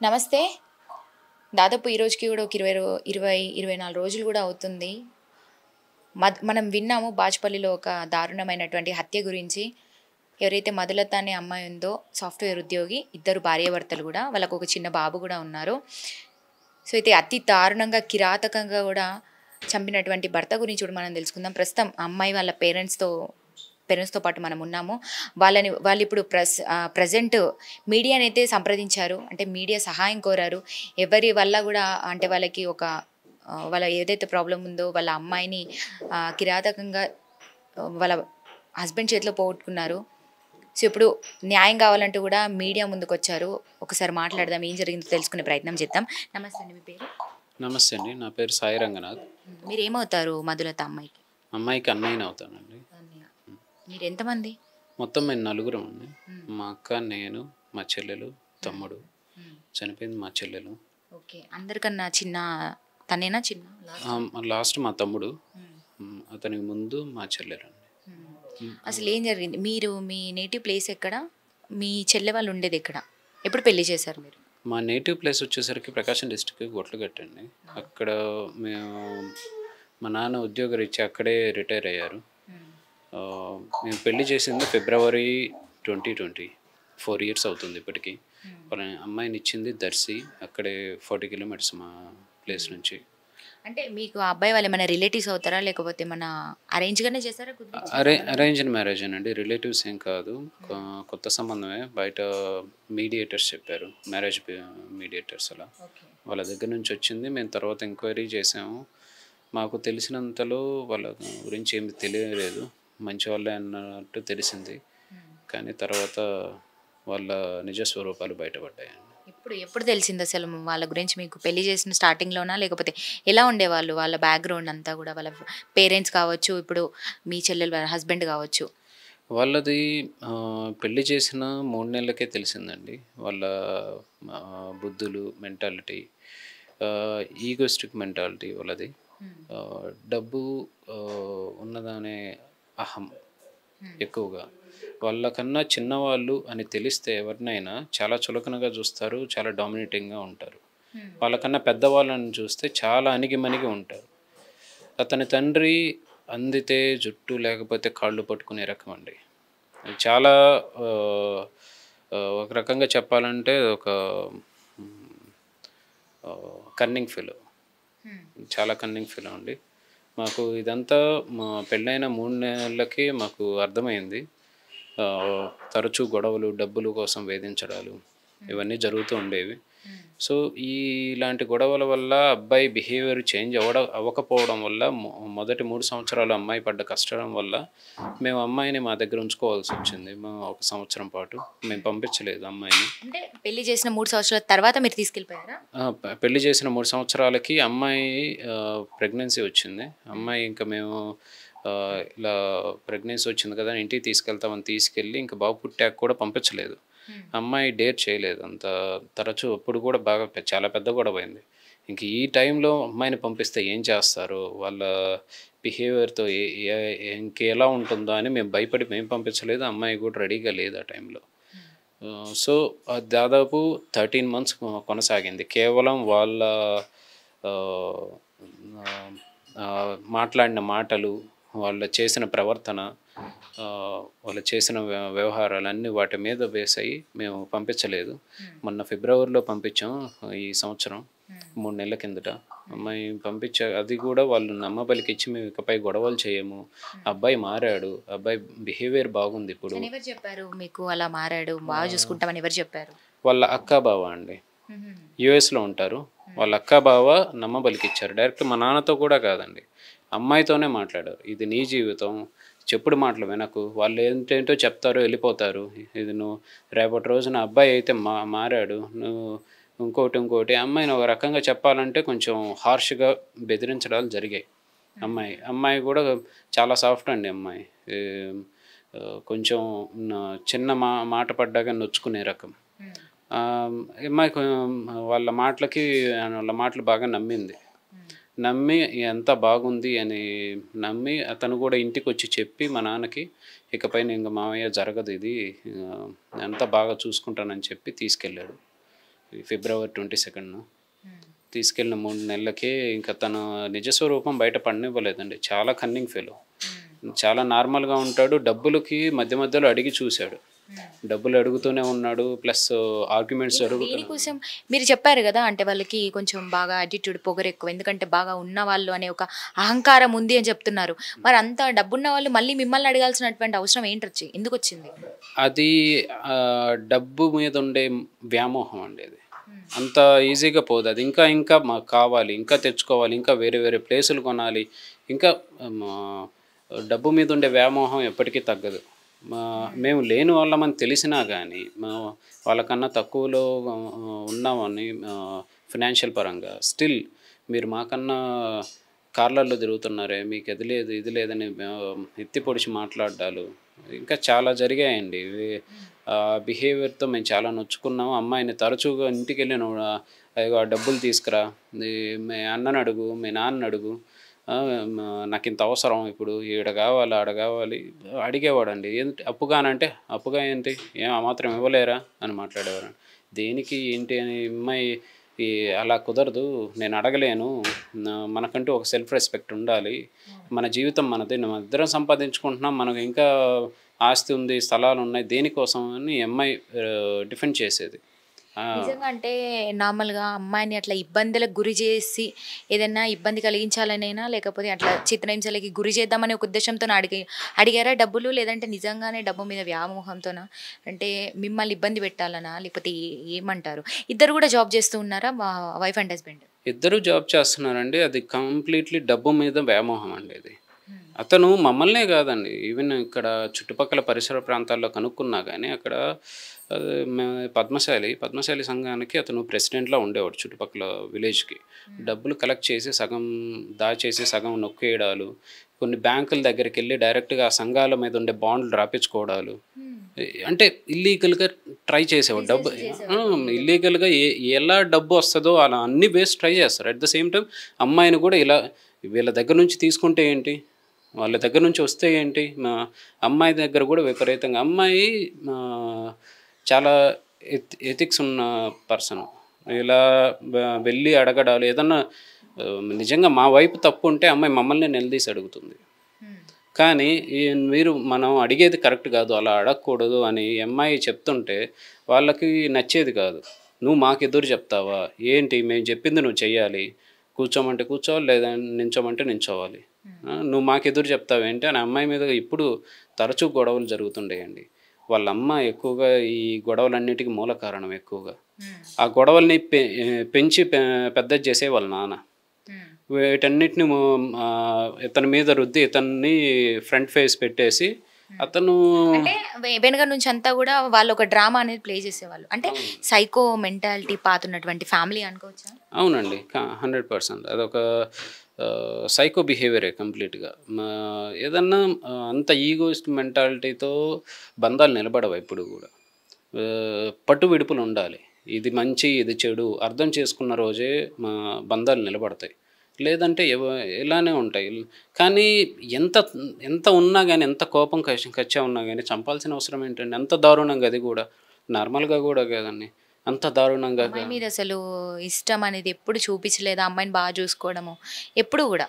నమస్తే. దాదాపు ఈ రోజుకి కూడా ఒక 24 రోజులు కూడా అవుతుంది. మనం విన్నాము బాచ్‌పల్లిలో ఒక దారుణమైనటువంటి హత్య గురించి. ఎవరైతే మధులత అనే అమ్మాయి ఉందో సాఫ్ట్‌వేర్ ఉద్యోగి, ఇద్దరు భార్యాభర్తలు కూడా. వాళ్ళకు ఒక చిన్న బాబు కూడా ఉన్నారు. సో, అయితే అతి దారుణంగా, కిరాతకంగా కూడా చంపినటువంటి భర్త గురించి కూడా మనం తెలుసుకుందాం. ప్రస్తుతం ఆ అమ్మాయి వాళ్ళ పేరెంట్స్‌తో పాటు మనం ఉన్నాము. వాళ్ళిప్పుడు ప్రెజెంట్ మీడియానైతే సంప్రదించారు. అంటే మీడియా సహాయం కోరారు. ఎవరి వల్ల గూడా అంటే వాళ్ళకి వాళ్ళ ఏదైతే ప్రాబ్లమ్ ఉందో వాళ్ళ అమ్మాయిని కిరాతకంగా వాళ్ళ హస్బెండ్ చేతిలో పోగొట్టుకున్నారు. సో, ఇప్పుడు న్యాయం కావాలంటూ కూడా మీడియా ముందుకొచ్చారు. ఒకసారి మాట్లాడదాం. ఏం జరిగిందో తెలుసుకునే ప్రయత్నం చేద్దాం. నమస్తే అండి. మీ పేరు? నమస్తే అండి. నా పేరు సాయి రంగనాథ్. మీరేమవుతారు మధులత అమ్మాయికి? అమ్మాయికి అన్నయ్యని అవుతానండి. అన్నయ్య. మీరెంతమంది? మొత్తం మేము నలుగురం అండి. హ్మ్. మా అక్క, నేను, మా చెల్లెలు, తమ్ముడు. హ్మ్. చనిపోయింది మా చెల్లెలు. ఓకే. అందరికన్నా తనేనా చిన్న లాస్ట్? లాస్ట్ మా తమ్ముడు. హ్మ్. అతనికి ముందు మా చెల్లెలండి. హ్మ్. అసలేం జరిగింది? మీ నేటివ్ ప్లేస్ ఎక్కడ? మీ చెల్లె వాళ్ళు ఉండేది ఎక్కడ? ఎప్పుడు పెళ్లి చేశారు మీరు? మా నేటివ్ ప్లేస్ వచ్చేసరికి ప్రకాశం డిస్ట్రిక్ట్ గొట్లగట్టు అండి. అక్కడ మేము మా నాన్న ఉద్యోగరీత్యా అక్కడే రిటైర్ అయ్యారు. హ్మ్. మేము పెళ్లి చేసింది ఫిబ్రవరి 2020. 4 ఇయర్స్ అవుతుంది ఇప్పటికి. వాళ్ళ అమ్మాయిని ఇచ్చింది దర్శి. అక్కడే 40 కిలోమీటర్స్ మా ప్లేస్ నుంచి. అంటే మీకు ఆ అబ్బాయి వాళ్ళు ఏమైనా రిలేటివ్స్ అవుతారా? లేకపోతే మన అరేంజ్‌గానే చేసారా? అరేంజ్డ్ మ్యారేజ్ అండి. రిలేటివ్స్ ఏం కాదు. కొత్త సంబంధమే. బయట మీడియేటర్స్ చెప్పారు. మ్యారేజ్ మీడియేటర్స్ అలా. ఓకే. వాళ్ళ దగ్గర నుంచి వచ్చింది. మేము తర్వాత ఎంక్వైరీ చేసాము. మాకు తెలిసినంతలో వాళ్ళ గురించి ఏమి తెలియలేదు. మంచి వాళ్ళే అన్నట్టు తెలిసింది. కానీ తర్వాత వాళ్ళ నిజ స్వరూపాలు బయటపడ్డాయండి. ఎప్పుడు తెలిసింది అసలు వాళ్ళ గురించి మీకు? పెళ్లి చేసిన స్టార్టింగ్‌లోనా? లేకపోతే ఎలా ఉండేవాళ్ళు? వాళ్ళ బ్యాక్‌గ్రౌండ్ అంతా గూడా వాళ్ళ పేరెంట్స్ కావచ్చు, ఇప్పుడు మీ చెల్లెలు వాళ్ళ హస్బెండ్ కావచ్చు. వాళ్ళది పెళ్లి చేసిన 3 నెలలకే తెలిసిందండి. వాళ్ళ బుద్ధులు, మెంటాలిటీ, ఈగోయిస్టిక్ మెంటాలిటీ వాళ్ళది. డబ్బు ఉన్నదనే అహం ఎక్కువగా. వాళ్ళకన్నా చిన్నవాళ్ళు అని తెలిస్తే ఎవరినైనా చాలా చులకనగా చూస్తారు. చాలా డామినేటింగ్‌గా ఉంటారు. వాళ్ళకన్నా పెద్దవాళ్ళని చూస్తే చాలా అణిగిమణిగి ఉంటారు. అతని తండ్రి అందితే జుట్టు లేకపోతే కాళ్ళు పట్టుకునే రకం అండి. అది చాలా ఆహ్, ఒక రకంగా చెప్పాలంటే ఒక కన్నింగ్ ఫెలో. చాలా కన్నింగ్ ఫెలో అండి. మాకు ఇదంతా మా పెళ్ళైన 3 నెలలకే మాకు అర్థమైంది. తరచూ గొడవలు, డబ్బులు కోసం వేధించడాలు ఇవన్నీ జరుగుతూ ఉండేవి. సో, ఇలాంటి గొడవల వల్ల అబ్బాయి బిహేవియర్ చేంజ్ అవ్వకపోవడం వల్ల మొదటి 3 సంవత్సరాలు అమ్మాయి పడ్డ కష్టం వల్ల మేము అమ్మాయిని మా దగ్గర ఉంచుకోవాల్సొచ్చింది. ఒక సంవత్సరం పాటు. మేము పంపించలేదు అమ్మాయిని. అంటే పెళ్లి చేసిన 3 సంవత్సరాల తర్వాత మీరు తీసుకెళ్ళిపోయారా? పెళ్లి చేసిన 3 సంవత్సరాలకి అమ్మాయి ప్రెగ్నెన్సీ వచ్చింది. అమ్మాయి ఇంకా మేము ఇలా ప్రెగ్నెన్సీ వచ్చింది కదా! ఇంటికి తీసుకెళ్తామని తీసుకెళ్ళి ఇంక బాబు పుట్టాక కూడా పంపించలేదు. అమ్మాయి డేర్ చేయలేదు. అంత తరచూ అప్పుడు కూడా బాగా చాలా పెద్ద గొడవైంది. ఇంక ఈ టైంలో అమ్మాయిని పంపిస్తే ఏం చేస్తారు? వాళ్ళ బిహేవియర్‌తో ఇంకెలా ఉంటుందో అని మేము భయపడి మేము పంపించలేదు. అమ్మాయి కూడా రెడీగా లేదు ఆ టైంలో. సో, అది దాదాపు 13 మంత్స్ కొనసాగింది. కేవలం వాళ్ళ ఆహ్, మాట్లాడిన మాటలు, వాళ్ళు చేసిన ప్రవర్తన, వాళ్ళు చేసిన వ్యవహారాలన్నీ వాటి మీద బేస్ అయ్యి మేము పంపించలేదు. మొన్న ఫిబ్రవరిలో పంపించాం ఈ సంవత్సరం. 3 నెలల కిందట. అమ్మాయి అది కూడా వాళ్ళు నమ్మబలికిచ్చి మేము ఇకపై గొడవలు చేయము. అబ్బాయి మారాడు. అబ్బాయి బిహేవియర్ బాగుందిప్పుడు. ఎవరు చెప్పారు మీకు అలా మారాడు, బాగా చూసుకుంటామని ఎవరు చెప్పారు? వాళ్ళ అక్కా, బావ అండి. యూఎస్‌లో ఉంటారు. వాళ్ళ అక్కా, బావ నమ్మబలికిచ్చారు. డైరెక్ట్ మా నాన్నతో కూడా కాదండి. అమ్మాయితోనే మాట్లాడారు. ఇది నీ జీవితం. చెప్పుడు మాటలు వినకు. వాళ్ళు ఏంటేంటో చెప్తారు, వెళ్ళిపోతారు. ఇది నువ్వు రేపటి రోజున అబ్బాయి అయితే మారాడు. నువ్వు ఇంకోటి అమ్మాయిని ఒక రకంగా చెప్పాలంటే కొంచెం హార్ష్‌గా బెదిరించడాలు జరిగాయి. అమ్మాయి కూడా చాలా సాఫ్ట్ అండి అమ్మాయి. ఈ కొంచెం చిన్న మాట పడ్డాక నొచ్చుకునే రకం. అమ్మాయి వాళ్ళ మాటలు బాగా నమ్మింది. నమ్మి ఎంత బాగుంది అని నమ్మి అతను కూడా ఇంటికొచ్చి చెప్పి మా నాన్నకి ఇకపైన ఇంక మావయ్య జరగదు ఇది, అంతా బాగా చూసుకుంటానని చెప్పి తీసుకెళ్ళాడు. ఫిబ్రవరి 22న తీసుకెళ్ళిన 3 నెలలకే ఇంకా తన నిజస్వరూపం బయట పడనివ్వలేదండి. చాలా కన్నింగ్ ఫెలో, చాలా నార్మల్గా ఉంటాడు. డబ్బులకి మధ్య మధ్యలో అడిగి చూశాడు, డబ్బులు అడుగుతూనే ఉన్నాడు, ప్లస్ ఆర్గ్యుమెంట్స్ దీనికోసం మీరు చెప్పారు కదా, అంటే వాళ్ళకి కొంచెం బాగా యాటిట్యూడ్ పొగరు ఎక్కువ, ఎందుకంటే బాగా ఉన్న వాళ్ళు అనే ఒక అహంకారం ఉంది అని చెప్తున్నారు. మరి అంత డబ్బున్న వాళ్ళు మళ్ళీ మిమ్మల్ని అడగాల్సినటువంటి అవసరం ఏంటి, ఎందుకు వచ్చింది? అది డబ్బు మీద ఉండే వ్యామోహం అండి. అది అంత ఈజీగా పోదు. అది ఇంకా ఇంకా మాకు కావాలి, ఇంకా తెచ్చుకోవాలి, ఇంకా వేరే వేరే ప్లేసులు కొనాలి, ఇంకా డబ్బు మీద ఉండే వ్యామోహం ఎప్పటికీ తగ్గదు. మేము లేని వాళ్ళమని తెలిసినా కానీ వాళ్ళకన్నా తక్కువలో ఉన్నామని ఫినాన్షియల్ పరంగా స్టిల్ మీరు మాకన్నా కార్లలో తిరుగుతున్నారే, మీకు అది లేదు ఇది లేదని ఎత్తి పొడిచి మాట్లాడాలు ఇంకా చాలా జరిగాయండి. బిహేవియర్తో మేము చాలా నొచ్చుకున్నాము. అమ్మాయిని తరచుగా ఇంటికి వెళ్ళిన డబ్బులు తీసుకురా, మీ అన్నని అడుగు, మీ నాన్నని అడుగు, నాకు ఇంత అవసరం, ఇప్పుడు ఈడ కావాలి ఆడ కావాలి అడిగేవాడండి. ఏంటి అప్పుగానంటే అప్పుగా ఏంటి, ఆ మాత్రం ఇవ్వలేరా అని మాట్లాడేవారు. దేనికి ఏంటి అని అమ్మాయి అలా కుదరదు, నేను అడగలేను, మనకంటూ ఒక సెల్ఫ్ రెస్పెక్ట్ ఉండాలి, మన జీవితం మనది, మనం ఇద్దరం సంపాదించుకుంటున్నాం, మనకు ఇంకా ఆస్తి ఉంది, స్థలాలు ఉన్నాయి, దేనికోసం అని అమ్మాయి డిఫెండ్ చేసేది. నిజంగా అంటే నార్మల్గా అమ్మాయిని అట్లా ఇబ్బందులకు గురి చేసి ఏదైనా ఇబ్బంది కలిగించాలనైనా, లేకపోతే అట్లా చిత్రహింసలకి గురి చేద్దామనే ఒక ఉద్దేశంతో అడిగారా డబ్బులు, లేదంటే నిజంగానే డబ్బు మీద వ్యామోహంతోనా, అంటే మిమ్మల్ని ఇబ్బంది పెట్టాలనా, లేకపోతే ఏమంటారు? ఇద్దరు కూడా జాబ్ చేస్తూ ఉన్నారా, వైఫ్ అండ్ హస్బెండ్? ఇద్దరు జాబ్ చేస్తున్నారండి. అది కంప్లీట్లీ డబ్బు మీద వ్యామోహం అండి. అది అతను మమ్మల్నే కాదండి, ఈవెన్ ఇక్కడ చుట్టుపక్కల పరిసర ప్రాంతాల్లో కనుక్కున్నా కానీ అక్కడ పద్మశాలి సంఘానికి అతను ప్రెసిడెంట్లా ఉండేవాడు. చుట్టుపక్కల విలేజ్కి డబ్బులు కలెక్ట్ చేసి సగం దాచేసి సగం నొక్కేయడాలు, కొన్ని బ్యాంకుల దగ్గరికి వెళ్ళి డైరెక్ట్గా ఆ సంఘాల మీద ఉండే బాండ్లు రాపించుకోవడాలు, అంటే ఇల్లీగల్గా ట్రై చేసేవాడు. డబ్బు ఇల్లీగల్గా ఎలా డబ్బు వస్తుందో అలా అన్ని వేస్ట్ ట్రై చేస్తారు. అట్ ద సేమ్ టైం అమ్మాయిని కూడా ఇలా వీళ్ళ దగ్గర నుంచి తీసుకుంటే ఏంటి, వాళ్ళ దగ్గర నుంచి వస్తే ఏంటి, మా అమ్మాయి దగ్గర కూడా విపరీతంగా, అమ్మాయి చాలా ఎథిక్స్ ఉన్న పర్సన్, ఇలా వెళ్ళి అడగడాలు, ఏదన్నా నిజంగా మా వైపు తప్పు ఉంటే అమ్మాయి మమ్మల్ని నిలదీసి అడుగుతుంది. కానీ మనం అడిగేది కరెక్ట్ కాదు, అలా అడగకూడదు అని అమ్మాయి చెప్తుంటే వాళ్ళకి నచ్చేది కాదు. నువ్వు మాకు ఎదురు చెప్తావా ఏంటి, మేము చెప్పింది నువ్వు చెయ్యాలి, కూర్చోమంటే కూర్చోవాలి, లేదా నించోమంటే నించోవాలి, నువ్వు మాకు ఎదురు చెప్తావు ఏంటి అని అమ్మాయి మీద ఇప్పుడు తరచూ గొడవలు జరుగుతుండేయండి. వాళ్ళ అమ్మ ఎక్కువగా ఈ గొడవలన్నిటికీ మూల కారణం. ఎక్కువగా ఆ గొడవల్ని పెంచి పెద్ద చేసే వాళ్ళ నాన్న వీటన్నిటిని ఇతని మీద రుద్ది ఇతన్ని ఫ్రంట్ ఫేస్ పెట్టేసి అతను వెనుక నుంచి అంతా కూడా వాళ్ళు ఒక డ్రామా అనేది ప్లే చేసేవాళ్ళు. అంటే సైకో మెంటాలిటీ పాతున్నటువంటి ఫ్యామిలీ అనుకోవచ్చా? అవునండి, 100%. అదొక సైకో బిహేవియరే కంప్లీట్గా. ఏదన్నా అంత ఈగోయిస్ట్ మెంటాలిటీతో బంధాలు నిలబడవు. ఎప్పుడు కూడా పట్టు విడుపులు ఉండాలి. ఇది మంచి ఇది చెడు అర్థం చేసుకున్న రోజే మా బంధాలు నిలబడతాయి, లేదంటే ఇలానే ఉంటాయి. కానీ ఎంత ఎంత ఉన్నా కానీ, ఎంత కోపం కచ్చా ఉన్నా కానీ చంపాల్సిన అవసరం ఏంటండి? అంత దారుణంగా, అది కూడా నార్మల్గా కూడా కాదండి, అంత దారుణంగా. అమ్మాయి మీద అసలు ఇష్టం అనేది ఎప్పుడు చూపించలేదు, అమ్మాయిని బాగా చూసుకోవడము ఎప్పుడు కూడా.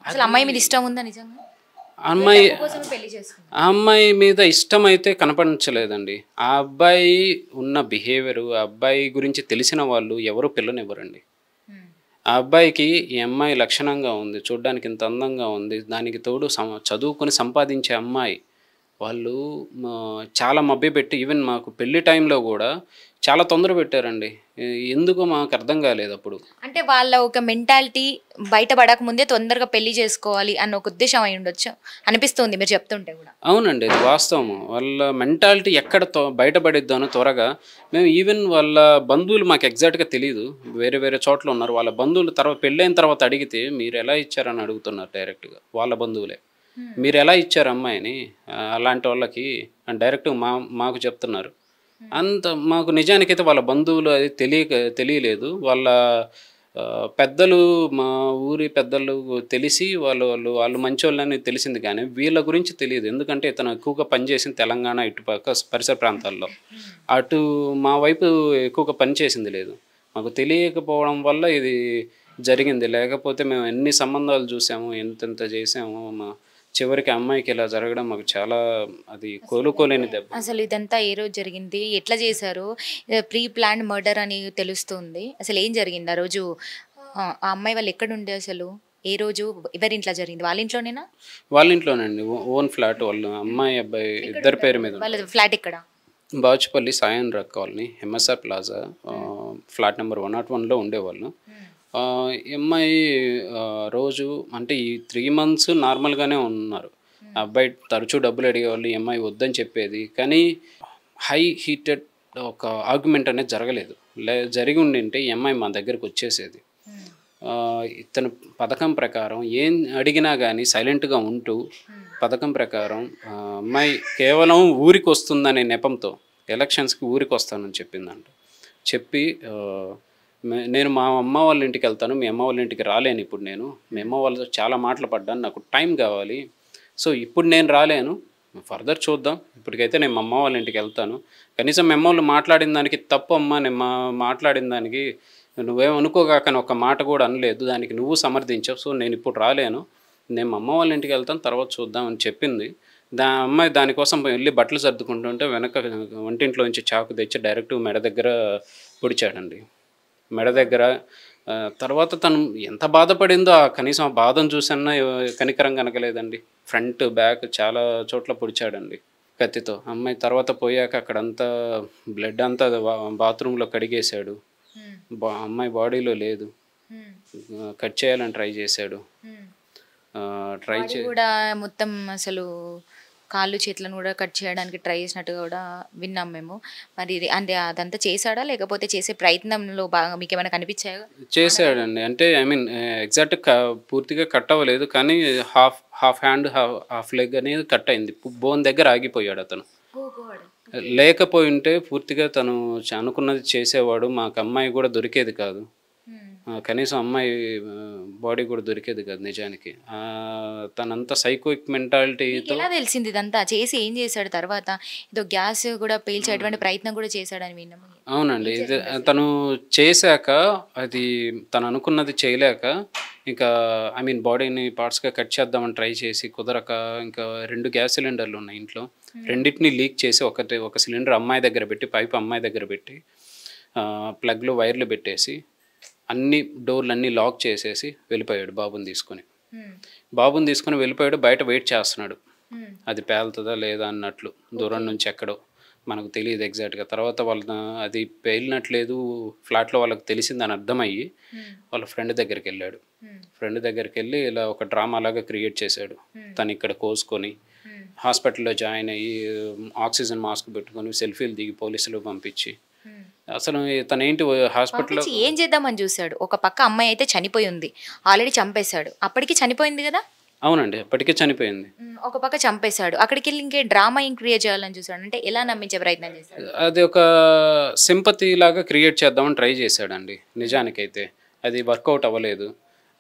అసలు అమ్మాయి మీద ఇష్టం ఉందా నిజంగా? అమ్మాయి మీద ఇష్టం అయితే కనపడించలేదండి. ఆ అబ్బాయి ఉన్న బిహేవియరు, ఆ అబ్బాయి గురించి తెలిసిన వాళ్ళు ఎవరు పిల్లనివ్వరండి. ఆ అబ్బాయికి ఈ అమ్మాయి లక్షణంగా ఉంది, చూడ్డానికి ఇంత అందంగా ఉంది, దానికి తోడు చదువుకొని సంపాదించే అమ్మాయి, వాళ్ళు చాలా మభ్యపెట్టి ఈవెన్ మాకు పెళ్లి టైంలో కూడా చాలా తొందర పెట్టారండి. ఎందుకో మాకు అర్థం కాలేదు అప్పుడు. అంటే వాళ్ళ ఒక మెంటాలిటీ బయటపడక ముందే తొందరగా పెళ్లి చేసుకోవాలి అన్న ఒక ఉద్దేశం అయి ఉండొచ్చు అనిపిస్తుంది మీరు చెప్తుంటే కూడా. అవునండి, అది వాస్తవం. వాళ్ళ మెంటాలిటీ ఎక్కడ బయటపడిద్దానో త్వరగా. మేము ఈవెన్ వాళ్ళ బంధువులు మాకు ఎగ్జాక్ట్గా తెలియదు, వేరే వేరే చోట్ల ఉన్నారు. వాళ్ళ బంధువులు తర్వాత పెళ్ళైన తర్వాత అడిగితే మీరు ఎలా ఇచ్చారని అడుగుతున్నారు డైరెక్ట్గా. వాళ్ళ బంధువులే మీరు ఎలా ఇచ్చారు అమ్మాయిని అలాంటి వాళ్ళకి అని డైరెక్ట్గా మాకు చెప్తున్నారు. అంత మాకు నిజానికైతే వాళ్ళ బంధువులు అది తెలియలేదు. వాళ్ళ పెద్దలు మా ఊరి పెద్దలు తెలిసి వాళ్ళు మంచోళ్ళని తెలిసింది కానీ వీళ్ళ గురించి తెలియదు. ఎందుకంటే ఇతను ఎక్కువగా పనిచేసింది తెలంగాణ ఇటుపక్క పరిసర ప్రాంతాల్లో. అటు మా వైపు ఎక్కువగా పనిచేసింది లేదు. మాకు తెలియకపోవడం వల్ల ఇది జరిగింది. లేకపోతే మేము ఎన్ని సంబంధాలు చూసాము, ఎంతెంత చేసాము. చివరికి అమ్మాయికి ఇలా జరగడం మాకు చాలా అది కోలుకోలేని దెబ్బ. అసలు ఇదంతా ఏ రోజు జరిగింది, ఎట్లా చేశారు? ప్రీ ప్లాన్ మర్డర్ అని తెలుస్తుంది. అసలు ఏం జరిగింది ఆ రోజు? ఆ అమ్మాయి వాళ్ళు ఎక్కడుండే అసలు? ఏ రోజు ఎవరింట్లో జరిగింది? వాళ్ళ ఇంట్లోనేనా? వాళ్ళ ఇంట్లోనండి. Own flat. వాళ్ళు అమ్మాయి అబ్బాయి ఇద్దరి పేరు మీద. వాళ్ళ ఫ్లాట్ ఎక్కడ? బాచుపల్లి సాయన్రాగ్ colony, MSR plaza, flat number 101లో ఉండేవాళ్ళు. అమ్మాయి రోజు అంటే ఈ 3 months నార్మల్గానే ఉన్నారు. అబ్బాయి తరచూ డబ్బులు అడిగేవాళ్ళు, అమ్మాయి వద్దని చెప్పేది. కానీ హై హీటెడ్ ఒక ఆర్గ్యుమెంట్ అనేది జరగలేదు. జరిగి ఉండింటే ఈ అమ్మాయి మా దగ్గరకు వచ్చేసేది. ఇతను పథకం ప్రకారం ఏం అడిగినా కానీ సైలెంట్గా ఉంటూ పథకం ప్రకారం అమ్మాయి కేవలం ఊరికి వస్తుందనే నెపంతో ఎలక్షన్స్కి ఊరికి వస్తానని చెప్పిందంట. చెప్పి నేను మా అమ్మ వాళ్ళ ఇంటికి వెళ్తాను, మీ అమ్మ వాళ్ళ ఇంటికి రాలేను ఇప్పుడు, నేను మీ అమ్మ వాళ్ళతో చాలా మాటలు పడ్డాను, నాకు టైం కావాలి, సో ఇప్పుడు నేను రాలేను, ఫర్దర్ చూద్దాం, ఇప్పటికైతే నేను మా అమ్మ వాళ్ళ ఇంటికి వెళ్తాను, కనీసం మీ అమ్మ వాళ్ళు మాట్లాడిన దానికి తప్పు అమ్మ, నేను మాట్లాడిన దానికి నువ్వేమనుకోగాకని ఒక మాట కూడా అనలేదు, దానికి నువ్వు సమర్థించావు, సో నేను ఇప్పుడు రాలేను, నేను మా అమ్మ వాళ్ళ ఇంటికి వెళ్తాను, తర్వాత చూద్దాం అని చెప్పింది. అమ్మాయి దానికోసం వెళ్ళి బట్టలు సర్దుకుంటుంటే వెనక వంటింట్లో నుంచి చాకు తెచ్చి డైరెక్ట్ మెడ దగ్గర పొడిచాడండి. మెడ దగ్గర. తర్వాత తను ఎంత బాధపడిందో కనీసం ఆ బాధను చూసన్నా కనికరం కనకలేదండి. ఫ్రంట్ బ్యాక్ చాలా చోట్ల పొడిచాడండి కత్తితో. అమ్మాయి తర్వాత పోయాక అక్కడంతా బ్లడ్ అంతా బాత్రూంలో కడిగేశాడు. అమ్మాయి బాడీలో లేదు. కట్ చేయాలని ట్రై చేశాడు. కూడా మొత్తం అసలు కాళ్ళు చేతులను కూడా కట్ చేయడానికి ట్రై చేసినట్టుగా కూడా విన్నాం మేము. మరి అంటే అదంతా చేశాడా, లేకపోతే చేసే ప్రయత్నంలో బాగా మీకు ఏమైనా కనిపించాయా? చేశాడండి. అంటే ఐ మీన్ ఎగ్జాక్ట్ పూర్తిగా కట్ అవ్వలేదు, కానీ హాఫ్ హ్యాండ్ హాఫ్ లెగ్ అనేది కట్ అయింది. బోన్ దగ్గర ఆగిపోయాడు అతను. లేకపోయి ఉంటే పూర్తిగా తను అనుకున్నది చేసేవాడు. మాకు అమ్మాయి కూడా దొరికేది కాదు, కనీసం అమ్మాయి బాడీ కూడా దొరికేది కాదు నిజానికి. తనంతా సైకోయిక్ మెంటాలిటీతో. ఎలా తెలిసింది ఇదంతా చేసి ఏం చేశాడు తర్వాత? ఏదో గ్యాస్ కూడా పేల్చేటువంటి ప్రయత్నం కూడా చేశాడని విన్నాము. అవునండి. ఇది తను చేశాక అది తను అనుకున్నది చేయలేక ఇంకా ఐ మీన్ బాడీని పార్ట్స్గా కట్ చేద్దామని ట్రై చేసి కుదరక ఇంకా 2 గ్యాస్ సిలిండర్లు ఉన్నాయి ఇంట్లో, రెండింటిని లీక్ చేసి ఒక సిలిండర్ అమ్మాయి దగ్గర పెట్టి, పైప్ అమ్మాయి దగ్గర పెట్టి, ప్లగ్లు వైర్లు పెట్టేసి అన్ని డోర్లన్నీ లాక్ చేసేసి వెళ్ళిపోయాడు. బాబుని తీసుకొని వెళ్ళిపోయాడు. బయట వెయిట్ చేస్తున్నాడు, అది పేలుతుందా లేదా అన్నట్లు దూరం నుంచి ఎక్కడో, మనకు తెలియదు ఎగ్జాక్ట్గా. తర్వాత అది పేలినట్లేదు ఫ్లాట్లో వాళ్ళకి తెలిసిందని అర్థమయ్యి వాళ్ళ ఫ్రెండ్ దగ్గరికి వెళ్ళాడు. ఫ్రెండ్ దగ్గరికి వెళ్ళి ఇలా ఒక డ్రామా లాగా క్రియేట్ చేశాడు. తను ఇక్కడ కోసుకొని హాస్పిటల్లో జాయిన్ అయ్యి ఆక్సిజన్ మాస్క్ పెట్టుకొని సెల్ఫీలు దిగి పోలీసులు పంపించి, అసలు తనేంటి హాస్పిటల్లో ఏం చేద్దామని చూశాడు. ఒక పక్క అమ్మాయి అయితే చనిపోయి ఉంది, ఆల్రెడీ చంపేశాడు. అప్పటికి చనిపోయింది కదా? అవునండి, అప్పటికే చనిపోయింది. ఒక పక్క చంపేశాడు, అక్కడికి వెళ్ళి ఇంకే డ్రామా క్రియేట్ చేయాలని చూశాడు. అంటే ఎలా నమ్మించే ప్రయత్నం చేశాడు? అది ఒక సింపతి లాగా క్రియేట్ చేద్దామని ట్రై చేశాడండి. నిజానికైతే అది వర్కౌట్ అవ్వలేదు.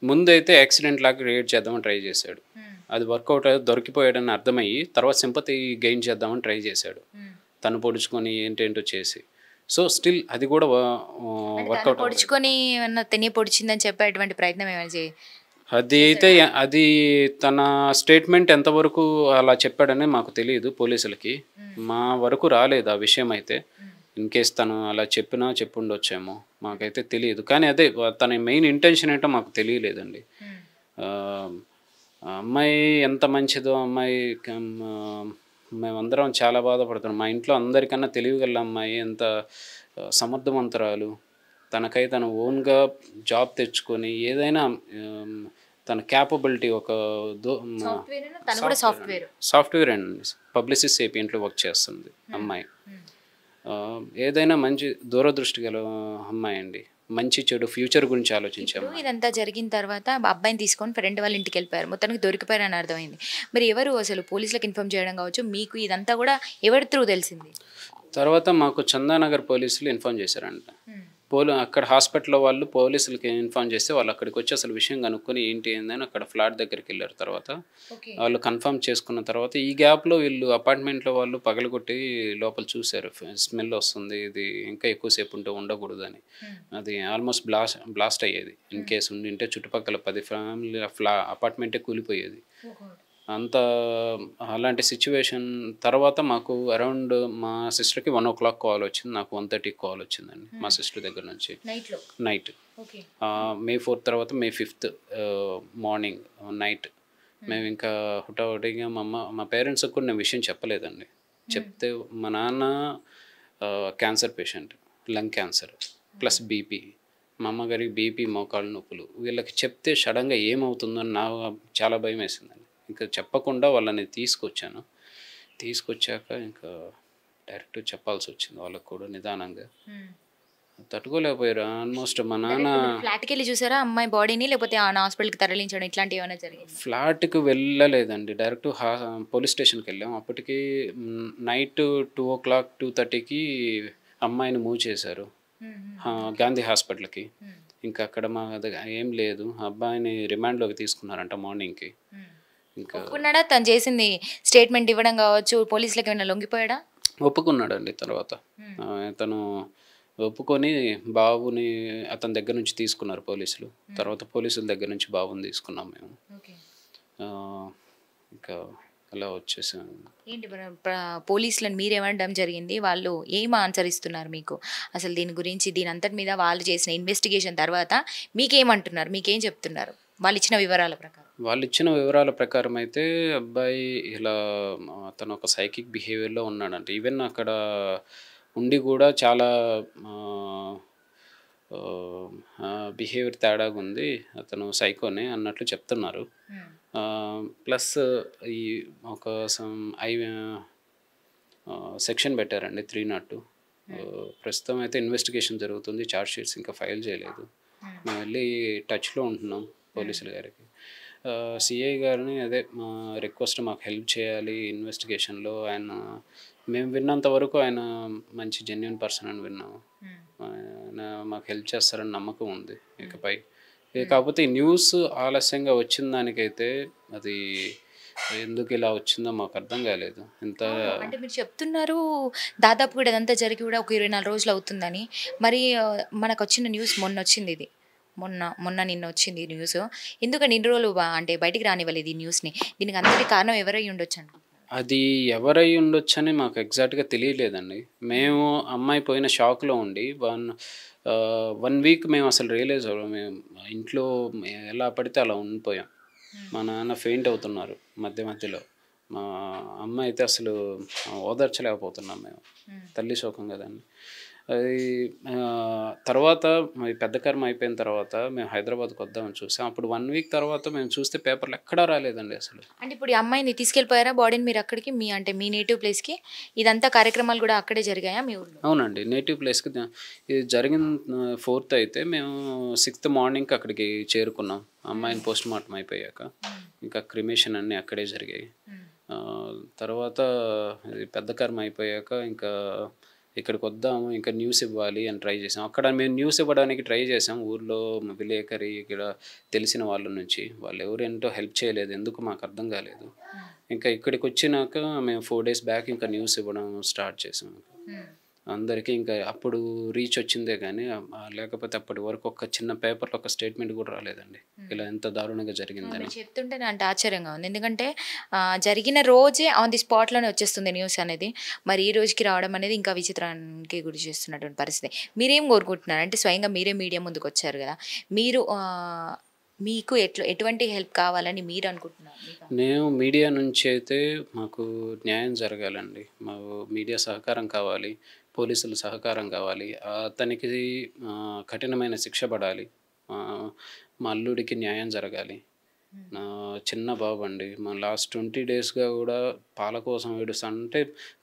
ముందైతే యాక్సిడెంట్ లాగా క్రియేట్ చేద్దామని ట్రై చేశాడు. అది వర్కౌట్ దొరికిపోయాడని అర్థమయ్యి తర్వాత సింపతి గెయిన్ చేద్దామని ట్రై చేశాడు. తను పొడుచుకొని ఏంటేంటో చేసి. సో స్టిల్ అది కూడా వర్కౌట్ పొడుచుకొని తిని పొడిచిందని చెప్పేటువంటి ప్రయత్నం ఏమైనా అది అయితే అది తన స్టేట్మెంట్ ఎంతవరకు అలా చెప్పాడని మాకు తెలియదు. పోలీసులకి మా వరకు రాలేదు ఆ విషయం అయితే. ఇన్ కేస్ తను అలా చెప్పుండొచ్చేమో, మాకైతే తెలియదు. కానీ అదే తన మెయిన్ ఇంటెన్షన్ ఏంటో మాకు తెలియలేదండి. అమ్మాయి ఎంత మంచిదో, అమ్మాయి మేమందరం చాలా బాధపడుతున్నాం. మా ఇంట్లో అందరికన్నా తెలివిగల అమ్మాయి, ఎంత సమర్థవంతురాలు, తనకై తను ఓన్గా జాబ్ తెచ్చుకొని ఏదైనా తన క్యాపబిలిటీ ఒక సాఫ్ట్వేర్ అండ్ పబ్లిసిటీ సేపియంట్లో వర్క్ చేస్తుంది అమ్మాయి. ఏదైనా మంచి దూరదృష్టి గల అమ్మాయి అండి. మంచి చెడు ఫ్యూచర్ గురించి ఆలోచించాము. ఇదంతా జరిగిన తర్వాత అబ్బాయిని తీసుకొని ఫ్రెండ్ వాళ్ళ ఇంటికి వెళ్ళిపోయారు. మొత్తానికి దొరికిపోయారని అర్థమైంది. మరి ఎవరు అసలు పోలీసులకు ఇన్ఫార్మ్ చేయడం కావచ్చు, మీకు ఇదంతా కూడా ఎవరి త్రూ తెలిసింది? తర్వాత మాకు చందానగర్ పోలీసులు ఇన్ఫార్మ్ చేశారంట. అక్కడ హాస్పిటల్లో వాళ్ళు పోలీసులకి ఇన్ఫార్మ్ చేస్తే వాళ్ళు అక్కడికి వచ్చి అసలు విషయం కనుక్కొని ఏంటి ఏందని అక్కడ ఫ్లాట్ దగ్గరికి వెళ్ళారు. తర్వాత వాళ్ళు కన్ఫర్మ్ చేసుకున్న తర్వాత ఈ గ్యాప్లో వీళ్ళు అపార్ట్మెంట్లో వాళ్ళు పగలగొట్టి లోపల చూశారు. స్మెల్ వస్తుంది, ఇది ఇంకా ఎక్కువసేపు ఉంటే ఉండకూడదని. అది ఆల్మోస్ట్ బ్లాస్ట్ అయ్యేది. ఇన్ కేసు ఉండింటే చుట్టుపక్కల 10 ఫ్యామిలీ అపార్ట్మెంటే కూలిపోయేది. అంత అలాంటి సిచ్యువేషన్ తర్వాత మాకు అరౌండ్ మా సిస్టర్కి 1 o'clock కాల్ వచ్చింది, నాకు 1:30 కాల్ వచ్చిందండి మా సిస్టర్ దగ్గర నుంచి. నైట్ May 4 తర్వాత May 5 మార్నింగ్ నైట్ మేము ఇంకా హుటాహుటిగా మా పేరెంట్స్కి కూడా నేను విషయం చెప్పలేదండి. చెప్తే మా నాన్న cancer patient, lung cancer plus BP, మా అమ్మగారికి బీపీ, మోకాళ్ళ నొప్పులు. వీళ్ళకి చెప్తే సడన్గా ఏమవుతుందని నాకు చాలా భయం వేసిందండి. ఇంకా చెప్పకుండా వాళ్ళని తీసుకొచ్చాక ఇంకా డైరెక్ట్ చెప్పాల్సి వచ్చింది వాళ్ళకు కూడా నిదానంగా. తట్టుకోలేకపోయారు. ఆల్మోస్ట్ మా నాన్న ఫ్లాట్కి వెళ్ళి చూసారా అమ్మాయి బాడీని, లేకపోతే ఆ హాస్పిటల్కి తరలించడం ఇట్లాంటివి ఏమైనా జరిగింది? ఫ్లాట్కి వెళ్ళలేదండి, డైరెక్ట్ పోలీస్ స్టేషన్కి వెళ్ళాం. అప్పటికి నైట్ 2 o'clock 2:30కి అమ్మాయిని మూవ్ చేశారు గాంధీ హాస్పిటల్కి. ఇంకా అక్కడ మా ఏం లేదు, అబ్బాయిని రిమాండ్లోకి తీసుకున్నారంట మార్నింగ్కి. ఇంకా ఒప్పుకున్నాడా తను చేసింది స్టేట్మెంట్ ఇవ్వడం కావచ్చు, పోలీసులకు ఏమైనా లొంగిపోయాడా? ఒప్పుకున్నాడండి. తర్వాత తను ఒప్పుకొని బాబుని అతని దగ్గర నుంచి తీసుకున్నారు పోలీసులు. తర్వాత పోలీసుల దగ్గర నుంచి బాబుని తీసుకున్నాం మేము. ఇంకా అలా వచ్చేసాం. ఏంటి పోలీసులను మీరేమనడం జరిగింది, వాళ్ళు ఏం ఆన్సర్ ఇస్తున్నారు మీకు? అసలు దీని గురించి, దీని అంతటి మీద వాళ్ళు చేసిన ఇన్వెస్టిగేషన్ తర్వాత మీకేమంటున్నారు, మీకేం చెప్తున్నారు వాళ్ళు ఇచ్చిన వివరాల ప్రకారం? అయితే అబ్బాయి ఇలా తను ఒక సైకిక్ బిహేవియర్లో ఉన్నాడంట. ఈవెన్ అక్కడ ఉండి కూడా చాలా బిహేవియర్ తేడాగా ఉంది, అతను సైకోనే అన్నట్లు చెప్తున్నారు. ప్లస్ ఈ ఒక సెక్షన్ పెట్టారండి 302. ప్రస్తుతం అయితే ఇన్వెస్టిగేషన్ జరుగుతుంది, ఛార్జ్ షీట్స్ ఇంకా ఫైల్ చేయలేదు. మేము వెళ్ళి టచ్లో ఉంటున్నాం పోలీసుల గారికి. సిఐ గారిని అదే రిక్వెస్ట్, మాకు హెల్ప్ చేయాలి ఇన్వెస్టిగేషన్లో. మేము విన్నంత వరకు ఆయన మంచి జెన్యున్ పర్సన్ అని విన్నాము. ఆయన మాకు హెల్ప్ చేస్తారని నమ్మకం ఉంది ఇకపై. కాకపోతే ఈ న్యూస్ ఆలస్యంగా వచ్చిన దానికైతే అది ఎందుకు ఇలా వచ్చిందో మాకు అర్థం కాలేదు. అంటే మీరు చెప్తున్నారు దాదాపు కూడా ఇదంతా జరిగి కూడా ఒక 24 రోజులు అవుతుందని. మరి మనకు వచ్చిన న్యూస్ మొన్న వచ్చింది, ఇది నిన్న వచ్చింది ఈ న్యూస్. ఎందుకని ఇన్ని రోజులు అంటే బయటికి రానివ్వలేదు ఈ న్యూస్ని? దీనికి అంతటి కారణం ఎవరై ఉండొచ్చు అండి? అది ఎవరై ఉండొచ్చని మాకు ఎగ్జాక్ట్గా తెలియలేదండి. మేము అమ్మాయి పోయిన షాక్లో ఉండి 1 వీక్ మేము అసలు రియలైజ్ అవ్వడం, మేము ఇంట్లో ఎలా పడితే అలా ఉండిపోయాం. మా నాన్న ఫెయింట్ అవుతున్నారు మధ్యలో. మా అమ్మ అయితే అసలు ఓదార్చలేకపోతున్నాం మేము, తల్లి శోకం కదండి అది. తర్వాత పెద్ద కర్మ అయిపోయిన తర్వాత మేము హైదరాబాద్కి వద్దామని చూసాం. అప్పుడు 1 వీక్ తర్వాత మేము చూస్తే పేపర్లు ఎక్కడా రాలేదండి అసలు. అంటే ఇప్పుడు ఈ అమ్మాయిని తీసుకెళ్ళిపోయారా బాడీని మీరు అక్కడికి, మీ నేటివ్ ప్లేస్కి? ఇదంతా కార్యక్రమాలు కూడా అక్కడే జరిగాయా మీ ఊళ్ళో? అవునండి, నేటివ్ ప్లేస్కి. ఇది జరిగిన 4th అయితే మేము 6th మార్నింగ్కి అక్కడికి చేరుకున్నాం. అమ్మాయిని పోస్ట్ మార్టం అయిపోయాక ఇంకా క్రిమేషన్ అన్నీ అక్కడే జరిగాయి. తర్వాత పెద్ద కర్మ అయిపోయాక ఇంకా ఇక్కడికి వద్దాము, ఇంకా న్యూస్ ఇవ్వాలి అని ట్రై చేసాం. అక్కడ మేము న్యూస్ ఇవ్వడానికి ట్రై చేసాం ఊర్లో విలేకరి, ఇక్కడ తెలిసిన వాళ్ళ నుంచి. వాళ్ళు ఎవరేంటో హెల్ప్ చేయలేదు, ఎందుకు మాకు అర్థం కాలేదు. ఇంకా ఇక్కడికి వచ్చినాక మేము 4 days బ్యాక్ ఇంకా న్యూస్ ఇవ్వడం స్టార్ట్ చేసాం అందరికీ. ఇంకా అప్పుడు రీచ్ వచ్చిందే కానీ, లేకపోతే అప్పటి వరకు ఒక చిన్న పేపర్లో ఒక స్టేట్మెంట్ కూడా రాలేదండి ఇలా ఎంత దారుణంగా జరిగిందని. చెప్తుంటే అంటే ఆశ్చర్యంగా ఉంది, ఎందుకంటే జరిగిన రోజే ఆన్ ది స్పాట్లోనే వచ్చేస్తుంది న్యూస్ అనేది. మరి ఈ రోజుకి రావడం అనేది ఇంకా విచిత్రానికి గురి చేస్తున్నటువంటి పరిస్థితి. మీరేం కోరుకుంటున్నారు అంటే, స్వయంగా మీరే మీడియా ముందుకు వచ్చారు కదా, మీకు ఎటువంటి హెల్ప్ కావాలని మీరు అనుకుంటున్నారు? నేను మీడియా నుంచి అయితే మాకు న్యాయం జరగాలండి, మాకు మీడియా సహకారం కావాలి, పోలీసుల సహకారం కావాలి, అతనికి కఠినమైన శిక్ష పడాలి, మా అల్లుడికి న్యాయం జరగాలి. నా చిన్న బాబు అండి, మా లాస్ట్ 20 daysగా కూడా పాల కోసం ఏడుస్తుంటే,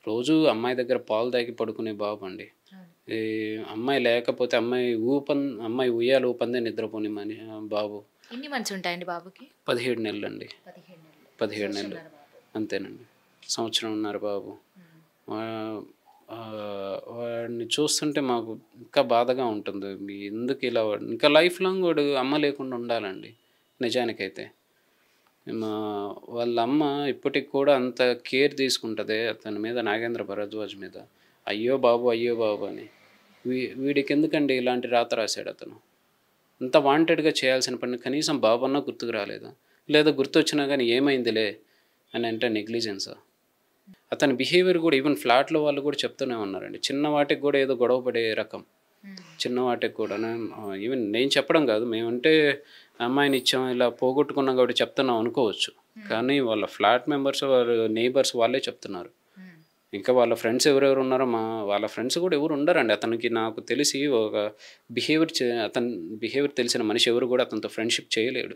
రోజు అమ్మాయి దగ్గర పాలు తాగి పడుకునే బాబు అండి. ఈ అమ్మాయి లేకపోతే అమ్మాయి ఉయ్యాలు ఊపందే నిద్రపోని బాబు. ఎన్ని మంత్స్ ఉంటాయండి బాబుకి? 17 నెలలు అండి. 17 నెలలు అంతేనండి, 1.5 సంవత్సరం బాబు. వాడిని చూస్తుంటే మాకు ఇంకా బాధగా ఉంటుంది. ఎందుకు ఇలా ఇంకా లైఫ్ లాంగ్ వాడు అమ్మ లేకుండా ఉండాలండి నిజానికైతే. మా వాళ్ళ అమ్మ ఇప్పటికి కూడా అంత కేర్ తీసుకుంటదే అతని మీద, నాగేంద్ర భరద్వాజ్ మీద. అయ్యో బాబు! అయ్యో బాబు! అని. వీడికెందుకండి ఇలాంటి రాత రాసాడు అతను? అంత వాంటెడ్‌గా చేయాల్సిన పని కనీసం బాబన్నా గుర్తుకు రాలేదా? లేదా గుర్తొచ్చినా గానీ ఏమైందిలే అని అంటే నెగ్లిజెన్సా? అతని బిహేవియర్ కూడా ఈవెన్ ఫ్లాట్‌లో వాళ్ళు కూడా చెప్తూనే ఉన్నారండి. చిన్న వాటికి కూడా ఏదో గొడవ పడే రకం. చిన్న వాటికి కూడా ఈవెన్ నేను చెప్పడం కాదు. మేమంటే అమ్మాయినిచ్చాం, ఇలా పోగొట్టుకున్నాం కాబట్టి చెప్తున్నాం అనుకోవచ్చు. కానీ వాళ్ళ ఫ్లాట్ మెంబర్స్, వాళ్ళ నెయిబర్స్ వాళ్ళే చెప్తున్నారు. ఇంకా వాళ్ళ ఫ్రెండ్స్ ఎవరెవరు ఉన్నారో వాళ్ళ ఫ్రెండ్స్ కూడా ఎవరు ఉండరండి. అతనికి నాకు తెలిసి ఒక అతని బిహేవియర్ తెలిసిన మనిషి ఎవరు కూడా అతనితో ఫ్రెండ్‌షిప్ చేయలేడు.